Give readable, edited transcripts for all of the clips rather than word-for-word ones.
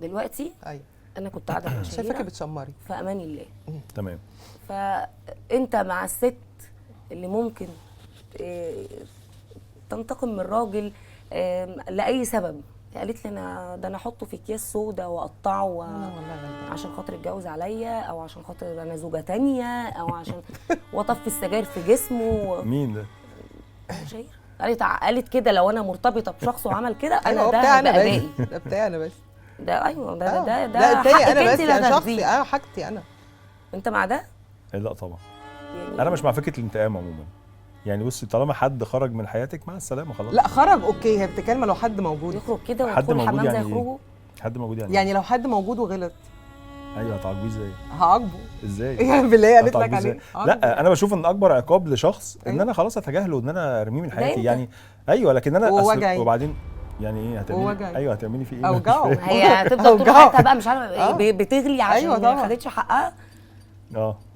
دلوقتي ايوه انا كنت قاعده مع شايفاكي شهيره بتشمري في امان الله، تمام. فانت مع الست اللي ممكن تنتقم من الراجل لاي سبب. قالت لي ده انا احطه في اكياس سودا واقطعه عشان خاطر اتجوز عليا، او عشان خاطر انا زوجه تانية، او عشان واطفي السجاير في جسمه. مين ده؟ شهير قالت كده لو انا مرتبطه بشخص وعمل كده انا ايوه ده بتاعنا هبقى بس ادائي. ده بتاعنا بس ده ايوه ده حقك انا بس يعني شخصي شخصي. حاجتي انا. انت مع ده؟ لا طبعا. يعني انا مش مع فكره الانتقام عموما. يعني بصي طالما حد خرج من حياتك مع السلامه خلاص. لا خرج اوكي، هي بتتكلم لو حد موجود. يخرج كده حد ويدخل موجود الحمام زي يعني يخرجوا. حد موجود يعني لو حد موجود وغلط ايوه هتعاقبيه ازاي؟ هعاقبه ازاي؟ يعني باللي هي قالت لك هتعاقبيه عليه. إزاي؟ لا انا بشوف ان اكبر عقاب لشخص ان أيوة. انا خلاص اتجاهله وان انا ارميه من حياتي أنت. يعني. ايوه لكن انا ووجعي. وبعدين يعني ايه هتعملي؟ ووجعي. ايوه هتعملي فيه ايه؟ أوجعه. هي هتفضل طول أوجعه. حياتها بقى مش عارفه بتغلي عشان أيوة ما طبعا. خدتش حقها.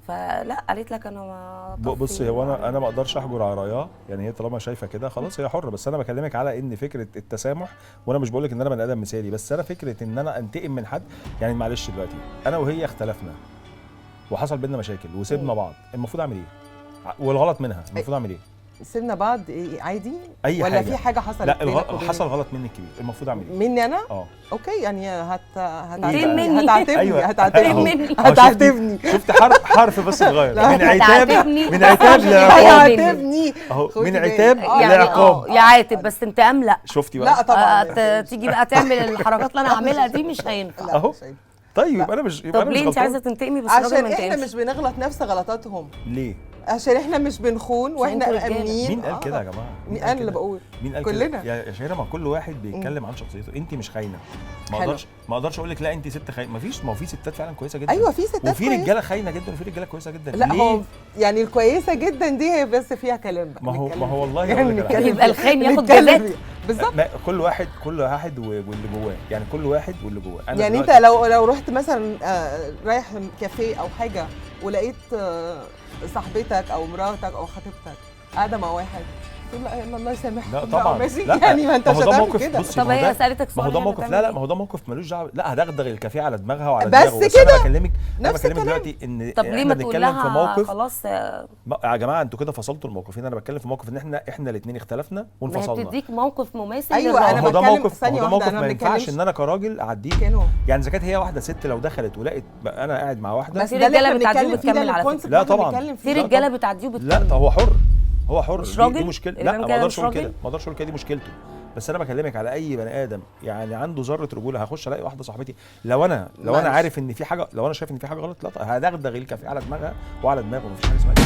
فلا قالت لك انا ما بصي هو انا ما اقدرش احجر على رايها، يعني هي طالما شايفه كده خلاص هي حره، بس انا بكلمك على ان فكره التسامح، وانا مش بقول لك ان انا بني ادم مثالي، بس انا فكره ان انا انتقم من حد. يعني معلش دلوقتي انا وهي اختلفنا وحصل بينا مشاكل وسيبنا بعض، المفروض اعمل ايه؟ والغلط منها المفروض اعمل ايه؟ سيبنا بعض إيه عادي؟ اي ولا حاجة. في حاجه حصلت؟ لا حصل غلط مني كبير، المفروض اعمل ايه؟ مني انا؟ اوكي يعني مني. هتعاتبني. شفت حرف بس اتغير من عتاب هتعاتبني اهو، من عتاب يعني لعقاب. يعاتب بس انتقام لا. شفتي بقى؟ لا طبعا تيجي بقى تعمل الحركات اللي انا هعملها دي مش هينفع. اهو طيب يبقى انا مش طب ليه انت عايزه تنتقمي بس الراجل عشان ما احنا ينتقمش؟ مش بنغلط نفس غلطاتهم. ليه؟ عشان احنا مش بنخون واحنا انتوا رجالة. امنين. مين قال كده يا جماعه؟ مين انا اللي بقول؟ مين قال كلنا. كده؟ يا شهيره ما كل واحد بيتكلم عن شخصيته، انت مش خاينه. حلو. ما اقدرش اقول لك لا انت ست خاينه، ما هو في ستات فعلا كويسه جدا. ايوه في ستات وفي كويسة. رجاله خاينه جدا وفي رجاله كويسه جدا. لا ليه؟ هو يعني الكويسه جدا دي هي بس فيها كلام بقى. ما هو والله يعني هقول لك على حاجة. يبقى الخاين ياخد نتكلم جزاء. فيها. بالظبط. كل واحد واللي جواه، يعني كل واحد واللي جواه. يعني انت لو رحت مثلا رايح كافيه او حاجه ولقيت صاحبتك او مراتك او خطيبتك قاعده مع واحد تقول لا يلا الله يسامحك. لا طبعا ماشي لا. يعني ما انت مش هتعمل كده. بصي طب هي سالتك سؤال ما هو ده يعني موقف. هتعمل لا ايه؟ ما هو ده موقف ملوش دعوه. لا هدغدغ الكافيه على دماغها وعلى بس دماغه. كده. انا بكلمك نفس الكلام. دلوقتي ان طب ليه ما تقول بنتكلم في لها موقف. خلاص يا جماعه انتوا كده فصلتوا الموقفين. انا بتكلم في موقف ان احنا الاثنين اختلفنا ما هي وانفصلنا. بتديك موقف مماثل أيوة، للراجل. أنا ما هو ده بتكلم موقف ثانية ما هو ده واحدة، موقف أنا ما ما ينفعش بتكلمش. ان انا كراجل اعديه. كانوا يعني اذا كانت هي واحده ست لو دخلت ولقت انا قاعد مع واحده. بس في ده اللي رجاله احنا بتعديه بنتكلم فيه، ده وبتكمل على الكونسبت فكره. لا اللي احنا طبعا. بنتكلم فيه. في رجاله بتعديه وبتكمل. لا طب هو حر مش دي راجل؟ مشكله. إذا لا كان ما كده اقدرش مش اقول كده، راجل؟ ما اقدرش اقول كده، دي مشكلته. بس انا بكلمك على اي بني ادم يعني عنده ذره رجوله. هخش الاقي واحده صاحبتي لو انا عارف ان في حاجه، لو انا شايف ان في حاجه غلط، لا هدغدغ الكافيه على دماغها وعلى دماغه. مفيش حاجه اسمها كده.